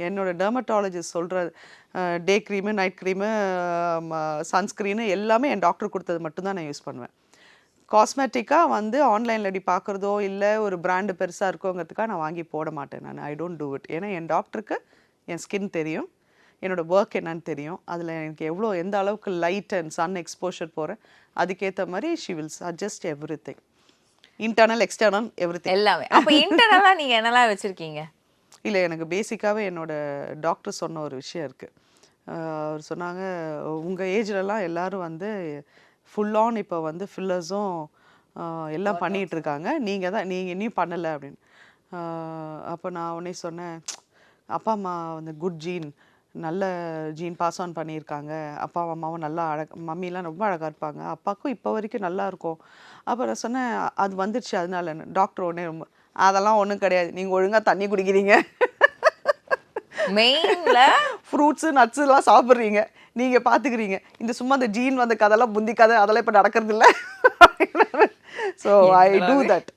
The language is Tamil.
என்னோட டெர்மட்டாலஜிஸ்ட் சொல்கிற டே க்ரீமு, நைட் க்ரீமு, சன்ஸ்க்ரீனு எல்லாமே என் டாக்டர் கொடுத்தது மட்டும்தான் நான் யூஸ் பண்ணுவேன். காஸ்மெட்டிக்காக வந்து ஆன்லைனில் அப்படி பார்க்குறதோ இல்லை ஒரு பிராண்டு பெருசாக இருக்கோங்கிறதுக்காக நான் வாங்கி போட மாட்டேன். I don't do it. ஏன்னா என் டாக்டருக்கு என் ஸ்கின் தெரியும், என்னோடய ஒர்க் என்னன்னு தெரியும், அதில் எனக்கு எந்த அளவுக்கு லைட் அண்ட் சன் எக்ஸ்போஷர் போகிறேன், அதுக்கேற்ற மாதிரி she will suggest everything. Internal, external, everything எல்லாமே. அப்போ இன்டர்னலாக நீங்கள் என்னெல்லாம் வச்சுருக்கீங்க? இல்லை, எனக்கு பேசிக்காகவே என்னோடய டாக்டர் சொன்ன ஒரு விஷயம் இருக்குது. அவர் சொன்னாங்க, உங்கள் ஏஜ்லலாம் எல்லோரும் வந்து ஃபுல் ஆன் இப்போ வந்து ஃபில்லர்ஸும் எல்லாம் பண்ணிகிட்டு இருக்காங்க, நீங்கள் இன்னும் பண்ணலை அப்படின்னு. அப்போ நான் உடனே சொன்னேன், அப்பா அம்மா வந்து குட் ஜீன், நல்ல ஜீன் பாஸ் ஆன் பண்ணியிருக்காங்க, அப்பா அம்மாவும் நல்லா மம்மிலாம் ரொம்ப அழகாக இருப்பாங்க, அப்பாவுக்கும் இப்போ வரைக்கும் நல்லா இருக்கும். அப்போ நான் சொன்னேன், அது வந்துடுச்சு அதனால. டாக்டர் உடனே ரொம்ப, அதெல்லாம் ஒன்றும் கிடையாது, நீங்கள் ஒழுங்காக தண்ணி குடிக்கிறீங்க, மெயின்ல ஃப்ரூட்ஸு நட்ஸுலாம் சாப்பிட்றீங்க, நீங்கள் பார்த்துக்கிறீங்க, இந்த சும்மா இந்த ஜீன் வந்த கதைலாம் புந்தி கதை அதெல்லாம் இப்போ நடக்கிறது இல்லை. So I do that.